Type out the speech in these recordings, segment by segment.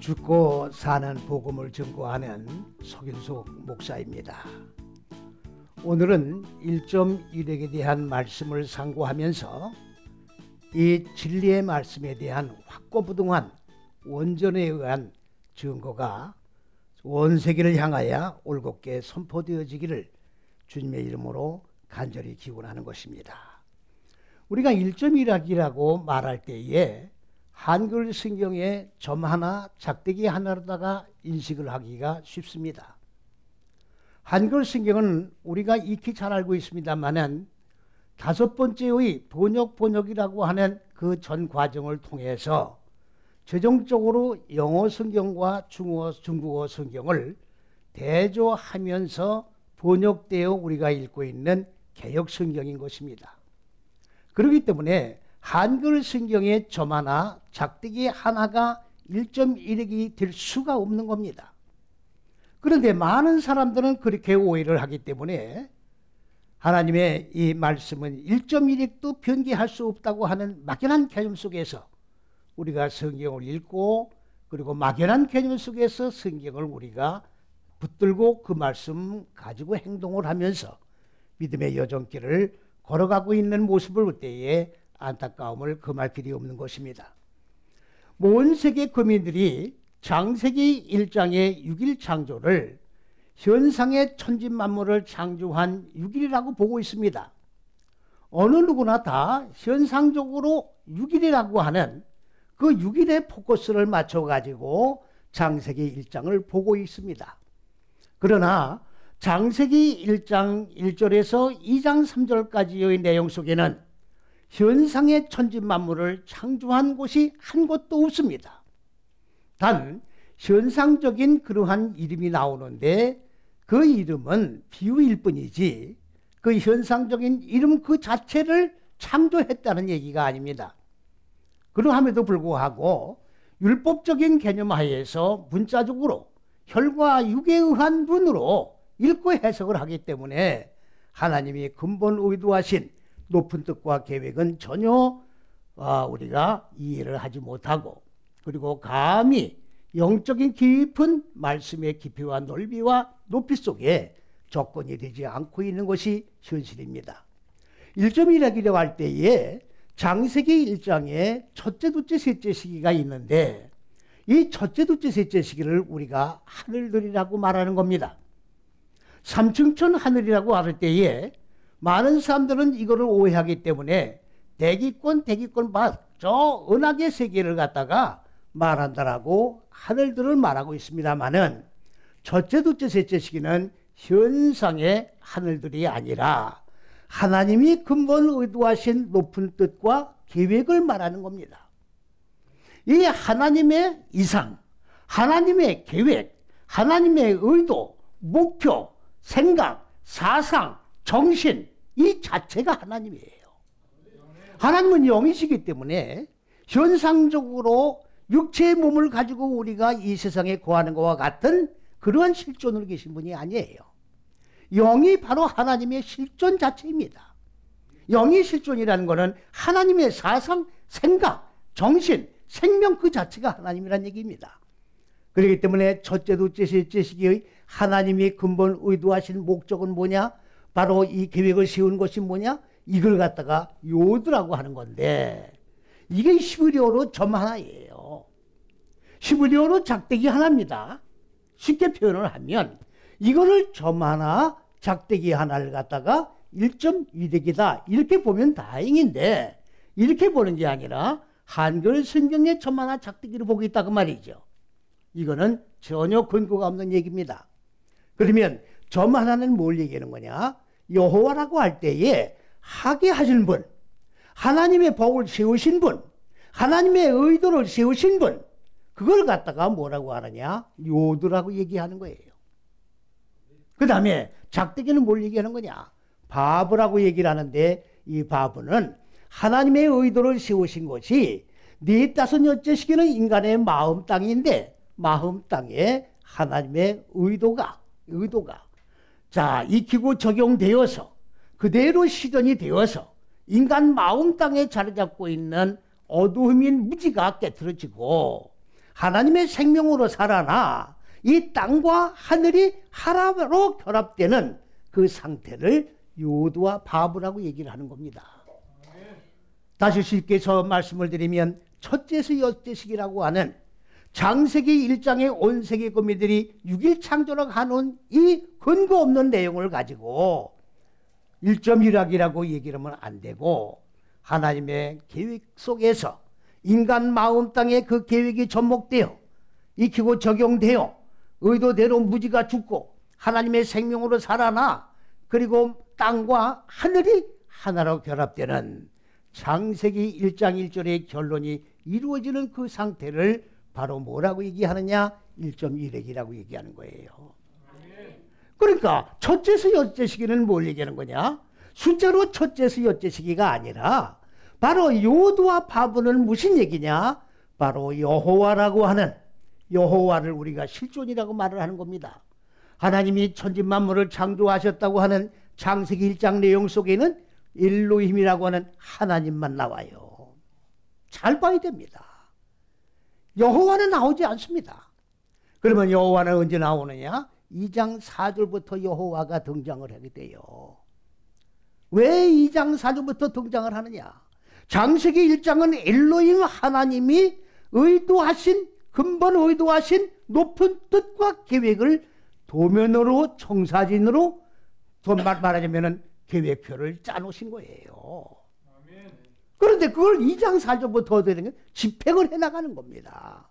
죽고 사는 복음을 증거하는 석윤숙 목사입니다. 오늘은 1.1핵에 대한 말씀을 상고하면서 이 진리의 말씀에 대한 확고부동한 원전에 의한 증거가 온 세계를 향하여 올곧게 선포되어지기를 주님의 이름으로 간절히 기원하는 것입니다. 우리가 1.1핵이라고 말할 때에 한글 성경에 점 하나, 작대기 하나로다가 인식을 하기가 쉽습니다. 한글 성경은 우리가 익히 잘 알고 있습니다만은 다섯 번째의 번역이라고 하는 그 전 과정을 통해서 최종적으로 영어 성경과 중국어 성경을 대조하면서 번역되어 우리가 읽고 있는 개역 성경인 것입니다. 그렇기 때문에 한글 성경의 점 하나, 작대기 하나가 1.1핵이 될 수가 없는 겁니다. 그런데 많은 사람들은 그렇게 오해를 하기 때문에 하나님의 이 말씀은 1.1핵도 변개할 수 없다고 하는 막연한 개념 속에서 우리가 성경을 읽고, 그리고 막연한 개념 속에서 성경을 우리가 붙들고 그 말씀 가지고 행동을 하면서 믿음의 여정길을 걸어가고 있는 모습을 볼 때에 안타까움을 금할 길이 없는 것입니다. 온 세계 국민들이 창세기 1장의 6일 창조를 현상의 천지만물을 창조한 6일이라고 보고 있습니다. 어느 누구나 다 현상적으로 6일이라고 하는 그 6일의 포커스를 맞춰가지고 창세기 1장을 보고 있습니다. 그러나 창세기 1장 1절에서 2장 3절까지의 내용 속에는 현상의 천지만물을 창조한 곳이 한 곳도 없습니다. 단 현상적인 그러한 이름이 나오는데 그 이름은 비유일 뿐이지 그 현상적인 이름 그 자체를 창조했다는 얘기가 아닙니다. 그러함에도 불구하고 율법적인 개념 하에서 문자적으로 혈과 육에 의한 눈으로 읽고 해석을 하기 때문에 하나님이 근본 의도하신 높은 뜻과 계획은 전혀 우리가 이해를 하지 못하고, 그리고 감히 영적인 깊은 말씀의 깊이와 넓이와 높이 속에 접근이 되지 않고 있는 것이 현실입니다. 1.1핵이라고 할 때에 창세기 1장에 첫째, 둘째, 셋째 시기가 있는데 이 첫째, 둘째, 셋째 시기를 우리가 하늘들이라고 말하는 겁니다. 삼층천 하늘이라고 할 때에 많은 사람들은 이거를 오해하기 때문에 대기권 저 은하계 세계를 갖다가 말한다라고 하늘들을 말하고 있습니다만은 첫째, 둘째, 셋째 시기는 현상의 하늘들이 아니라 하나님이 근본 의도하신 높은 뜻과 계획을 말하는 겁니다. 이 하나님의 이상, 하나님의 계획, 하나님의 의도, 목표, 생각, 사상, 정신, 이 자체가 하나님이에요. 하나님은 영이시기 때문에 현상적으로 육체의 몸을 가지고 우리가 이 세상에 거하는 것과 같은 그러한 실존으로 계신 분이 아니에요. 영이 바로 하나님의 실존 자체입니다. 영이 실존이라는 것은 하나님의 사상, 생각, 정신, 생명 그 자체가 하나님이라는 얘기입니다. 그렇기 때문에 첫째, 둘째, 셋째 시기의 하나님이 근본 의도하신 목적은 뭐냐? 바로 이 계획을 세운 것이 뭐냐? 이걸 갖다가 요드라고 하는 건데 이게 히브리어로 점 하나예요. 히브리어로 작대기 하나입니다. 쉽게 표현을 하면 이거를 점 하나, 작대기 하나를 갖다가 1.1핵이다 이렇게 보면 다행인데 이렇게 보는 게 아니라 한글 성경에 점 하나, 작대기를 보고 있다 그 말이죠. 이거는 전혀 근거가 없는 얘기입니다. 그러면 점 하나는 뭘 얘기하는 거냐? 여호와라고 할 때에 하게 하신 분, 하나님의 법을 세우신 분, 하나님의 의도를 세우신 분, 그걸 갖다가 뭐라고 하느냐? 요드라고 얘기하는 거예요. 그 다음에 작대기는 뭘 얘기하는 거냐? 바브라고 얘기를 하는데 이 바브는 하나님의 의도를 세우신 것이 네 다섯 여째 시기는 인간의 마음 땅인데 마음 땅에 하나님의 의도가 자 익히고 적용되어서 그대로 실현이 되어서 인간 마음 땅에 자리 잡고 있는 어두움인 무지가 깨트려지고 하나님의 생명으로 살아나 이 땅과 하늘이 하나로 결합되는 그 상태를 요도와 바브라고 얘기를 하는 겁니다. 다시 쉽게 저 말씀을 드리면 첫째에서 여째식이라고 하는 창세기 1장의 온 세계 거미들이 6일 창조를 하는 이 근거 없는 내용을 가지고 1.1학이라고 얘기를 하면 안 되고, 하나님의 계획 속에서 인간 마음 땅에 그 계획이 접목되어 익히고 적용되어 의도대로 무지가 죽고 하나님의 생명으로 살아나 그리고 땅과 하늘이 하나로 결합되는 창세기 1장 1절의 결론이 이루어지는 그 상태를 바로 뭐라고 얘기하느냐? 1.1핵이라고 얘기하는 거예요. 그러니까 첫째에서 여째시기는 뭘 얘기하는 거냐? 숫자로 첫째에서 여째시기가 아니라 바로 요도와 바브는 무슨 얘기냐? 바로 여호와라고 하는, 여호와를 우리가 실존이라고 말을 하는 겁니다. 하나님이 천지 만물을 창조하셨다고 하는 창세기 1장 내용 속에는 엘로힘이라고 하는 하나님만 나와요. 잘 봐야 됩니다. 여호와는 나오지 않습니다. 그러면 여호와는 언제 나오느냐? 2장 4절부터 여호와가 등장을 하게 돼요. 왜 2장 4절부터 등장을 하느냐? 창세기 1장은 엘로힘 하나님이 의도하신, 근본 의도하신 높은 뜻과 계획을 도면으로, 청사진으로, 말하자면 계획표를 짜놓으신 거예요. 그런데 그걸 2장 4절부터 얻어내는 게 집행을 해나가는 겁니다.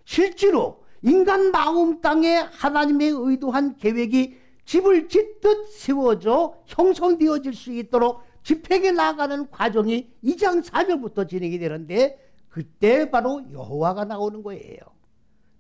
실제로 인간 마음 땅에 하나님의 의도한 계획이 집을 짓듯 세워져 형성되어질 수 있도록 집행해 나가는 과정이 2장 4절부터 진행이 되는데, 그때 바로 여호와가 나오는 거예요.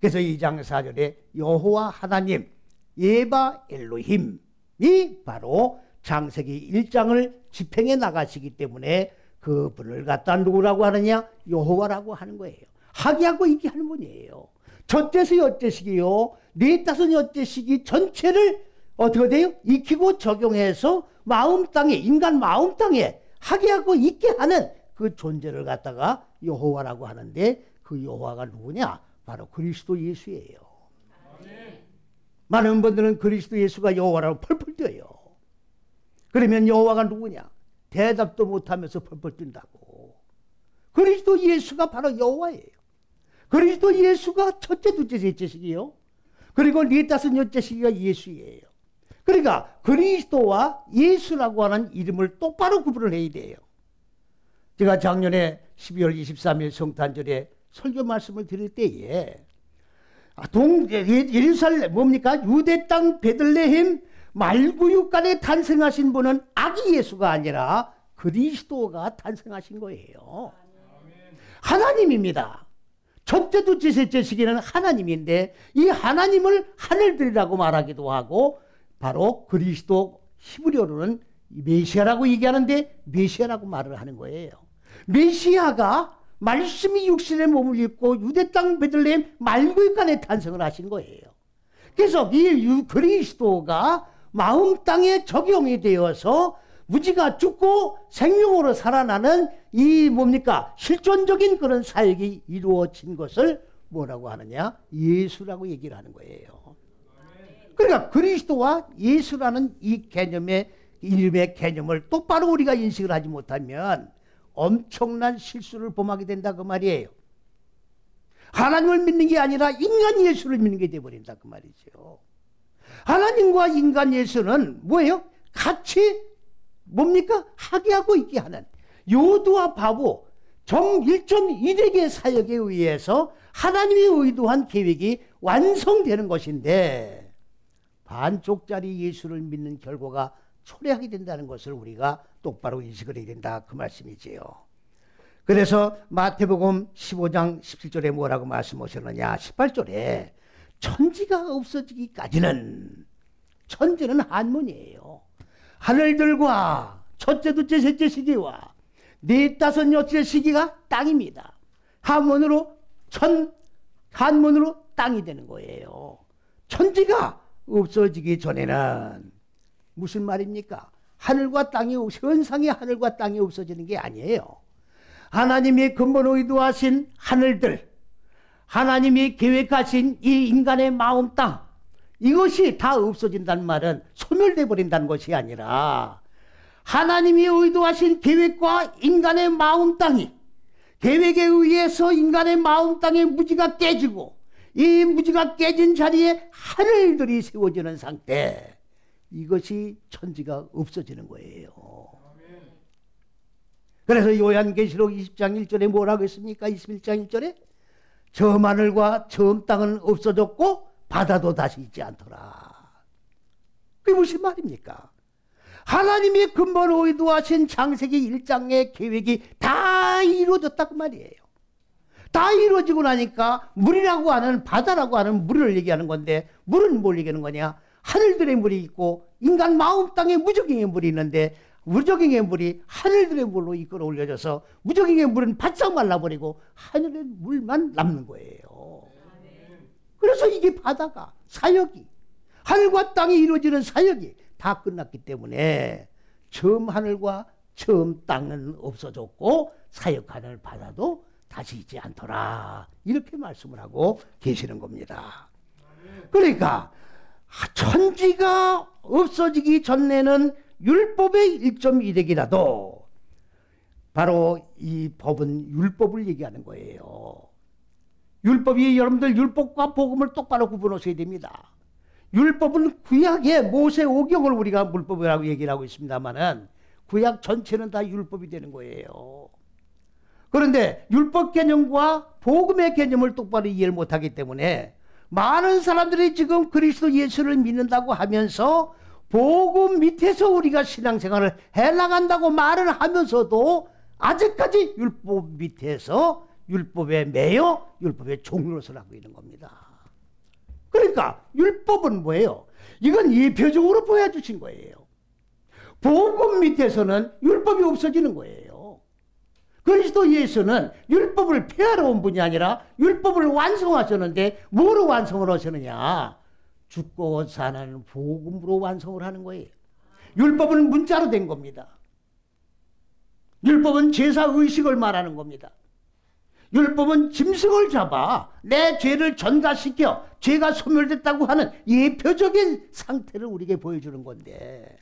그래서 2장 4절에 여호와 하나님, 예바 엘로힘이 바로 창세기 1장을 집행해 나가시기 때문에 그 분을 갖다 누구라고 하느냐? 여호와라고 하는 거예요. 하기하고 있게 하는 분이에요. 첫째에서 여째식이요, 넷다섯 여째식이 전체를 어떻게 돼요? 익히고 적용해서 마음 땅에, 인간 마음 땅에 하게하고 있게 하는 그 존재를 갖다가 여호와라고 하는데, 그 여호와가 누구냐? 바로 그리스도 예수예요. 많은 분들은 그리스도 예수가 여호와라고 펄펄 뛰어요. 그러면 여호와가 누구냐? 대답도 못하면서 펄펄 뛴다고. 그리스도 예수가 바로 여호와예요. 그리스도 예수가 첫째, 둘째, 셋째식이요, 그리고 넷다섯 여째식이가 예수예요. 그러니까 그리스도와 예수라고 하는 이름을 똑바로 구분을 해야 돼요. 제가 작년에 12월 23일 성탄절에 설교 말씀을 드릴 때에 예루살렘 뭡니까? 유대 땅 베들레헴 말구육간에 탄생하신 분은 아기 예수가 아니라 그리스도가 탄생하신 거예요. 하나님입니다. 첫째, 둘째, 셋째 시기는 하나님인데, 이 하나님을 하늘들이라고 말하기도 하고, 바로 그리스도 히브리어로는 메시아라고 얘기하는데 메시아라고 말을 하는 거예요. 메시아가 말씀이 육신의 몸을 입고 유대 땅 베들레헴 말구육간에 탄생을 하신 거예요. 그래서 이 그리스도가 마음 땅에 적용이 되어서 무지가 죽고 생명으로 살아나는 이 뭡니까? 실존적인 그런 사역이 이루어진 것을 뭐라고 하느냐? 예수라고 얘기를 하는 거예요. 그러니까 그리스도와 예수라는 이 개념의, 이름의 개념을 똑바로 우리가 인식을 하지 못하면 엄청난 실수를 범하게 된다 그 말이에요. 하나님을 믿는 게 아니라 인간 예수를 믿는 게 돼버린다 그 말이죠. 하나님과 인간 예수는 뭐예요? 같이 뭡니까? 하게하고 있게 하는 요도와 바보 정 1.1핵의 사역에 의해서 하나님이 의도한 계획이 완성되는 것인데, 반쪽짜리 예수를 믿는 결과가 초래하게 된다는 것을 우리가 똑바로 인식을 해야 된다 그 말씀이지요. 그래서 마태복음 15장 17절에 뭐라고 말씀하셨느냐? 18절에 천지가 없어지기까지는, 천지는 한문이에요. 하늘들과 첫째, 둘째, 셋째 시기와 넷다섯, 여째 시기가 땅입니다. 한문으로 한문으로 땅이 되는 거예요. 천지가 없어지기 전에는 무슨 말입니까? 하늘과 땅이, 현상의 하늘과 땅이 없어지는 게 아니에요. 하나님이 근본 의도하신 하늘들, 하나님이 계획하신 이 인간의 마음 땅, 이것이 다 없어진다는 말은 소멸돼 버린다는 것이 아니라 하나님이 의도하신 계획과 인간의 마음 땅이, 계획에 의해서 인간의 마음 땅의 무지가 깨지고 이 무지가 깨진 자리에 하늘들이 세워지는 상태, 이것이 천지가 없어지는 거예요. 그래서 요한계시록 20장 1절에 뭐라고 했습니까? 21장 1절에 처음 하늘과 처음 땅은 없어졌고 바다도 다시 있지 않더라. 그게 무슨 말입니까? 하나님이 근본 의도하신 창세기 1장의 계획이 다 이루어졌다고 말이에요. 다 이루어지고 나니까 물이라고 하는, 바다라고 하는 물을 얘기하는 건데, 물은 뭘 얘기하는 거냐? 하늘들의 물이 있고 인간 마음 땅에 무적행의 물이 있는데, 무적행의 물이 하늘들의 물로 이끌어 올려져서 무적행의 물은 바싹 말라버리고 하늘의 물만 남는 거예요. 그래서 이게 바다가, 사역이, 하늘과 땅이 이루어지는 사역이 다 끝났기 때문에 처음 하늘과 처음 땅은 없어졌고 사역하는 바다도 다시 있지 않더라, 이렇게 말씀을 하고 계시는 겁니다. 그러니까 천지가 없어지기 전에는 율법의 1.1핵이라도 바로 이 법은 율법을 얘기하는 거예요. 율법이, 여러분들 율법과 복음을 똑바로 구분하셔야 됩니다. 율법은 구약의 모세 오경을 우리가 율법이라고 얘기를 하고 있습니다만은 구약 전체는 다 율법이 되는 거예요. 그런데 율법 개념과 복음의 개념을 똑바로 이해를 못하기 때문에 많은 사람들이 지금 그리스도 예수를 믿는다고 하면서 복음 밑에서 우리가 신앙생활을 해나간다고 말을 하면서도 아직까지 율법 밑에서 율법에 매여 율법의 종로릇을 하고 있는 겁니다. 그러니까 율법은 뭐예요? 이건 예표적으로 보여주신 거예요. 복음 밑에서는 율법이 없어지는 거예요. 그리스도 예수는 율법을 폐하러 온 분이 아니라 율법을 완성하셨는데 뭐로 완성을 하셨느냐? 죽고 사는 복음으로 완성을 하는 거예요. 율법은 문자로 된 겁니다. 율법은 제사 의식을 말하는 겁니다. 율법은 짐승을 잡아 내 죄를 전가시켜 죄가 소멸됐다고 하는 예표적인 상태를 우리에게 보여주는 건데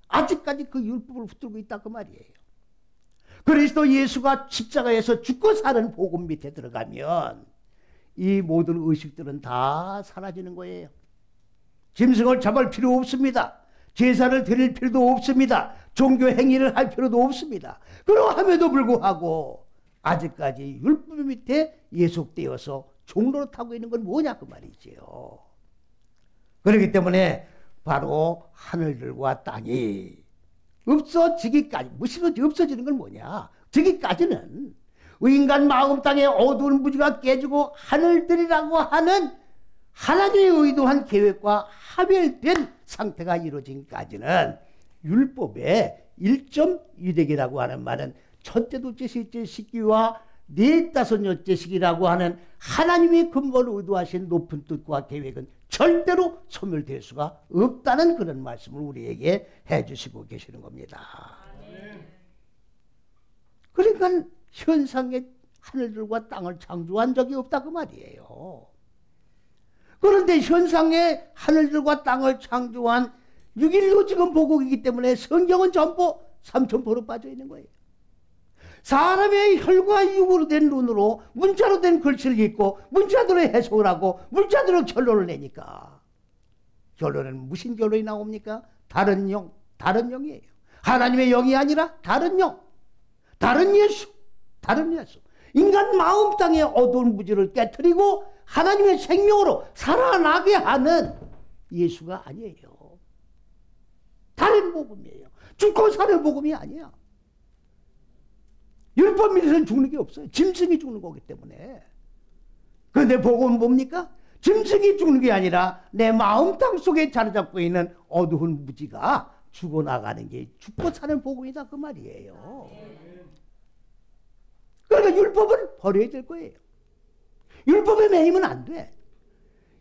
아직까지 그 율법을 붙들고 있다 그 말이에요. 그리스도 예수가 십자가에서 죽고 사는 복음 밑에 들어가면 이 모든 의식들은 다 사라지는 거예요. 짐승을 잡을 필요 없습니다. 제사를 드릴 필요도 없습니다. 종교 행위를 할 필요도 없습니다. 그러함에도 불구하고 아직까지 율법 밑에 예속되어서 종로를 타고 있는 건 뭐냐 그 말이지요. 그렇기 때문에 바로 하늘들과 땅이 없어지기까지, 무엇이 없어지는 건 뭐냐? 저기까지는 인간 마음 땅에 어두운 무지가 깨지고 하늘들이라고 하는 하나님의 의도한 계획과 합일된 상태가 이루어진까지는 율법의 1.1핵이라고 하는 말은 첫째, 둘째, 셋째 시기와 넷, 다섯, 여째 시기라고 하는 하나님이 근본 의도하신 높은 뜻과 계획은 절대로 소멸될 수가 없다는 그런 말씀을 우리에게 해주시고 계시는 겁니다. 그러니까 현상의 하늘들과 땅을 창조한 적이 없다 그 말이에요. 그런데 현상의 하늘들과 땅을 창조한 6일로 지금 보고이기 때문에 성경은 전부 삼천포로 빠져 있는 거예요. 사람의 혈과 육으로 된 눈으로 문자로 된 글씨를 읽고 문자대로 해석을 하고 문자대로 결론을 내니까 결론은 무슨 결론이 나옵니까? 다른 영, 다른 영이에요. 하나님의 영이 아니라 다른 영, 다른 예수, 다른 예수. 인간 마음 땅의 어두운 무지를 깨트리고 하나님의 생명으로 살아나게 하는 예수가 아니에요. 다른 복음이에요. 죽고 사는 복음이 아니야. 율법 밑에서는 죽는 게 없어요. 짐승이 죽는 거기 때문에. 그런데 복음은 뭡니까? 짐승이 죽는 게 아니라 내 마음 땅 속에 자리 잡고 있는 어두운 무지가 죽어나가는 게 죽고 사는 복음이다 그 말이에요. 그러니까 율법을 버려야 될 거예요. 율법에 매이면 안 돼.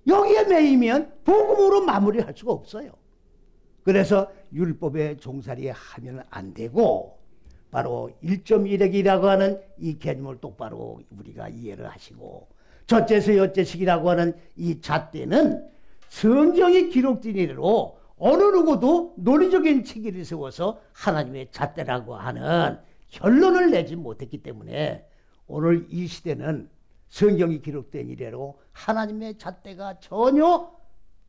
여기에 매이면 복음으로 마무리할 수가 없어요. 그래서 율법에 종살이 하면 안 되고 바로 1.1핵이라고 하는 이 개념을 똑바로 우리가 이해를 하시고 첫째서 여째식이라고 하는 이 잣대는 성경이 기록된 이래로 어느 누구도 논리적인 체계를 세워서 하나님의 잣대라고 하는 결론을 내지 못했기 때문에 오늘 이 시대는 성경이 기록된 이래로 하나님의 잣대가 전혀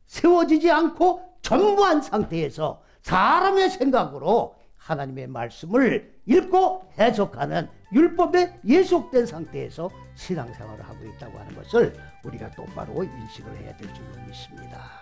세워지지 않고 전무한 상태에서 사람의 생각으로 하나님의 말씀을 읽고 해석하는 율법에 예속된 상태에서 신앙생활을 하고 있다고 하는 것을 우리가 똑바로 인식을 해야 될 줄로 믿습니다.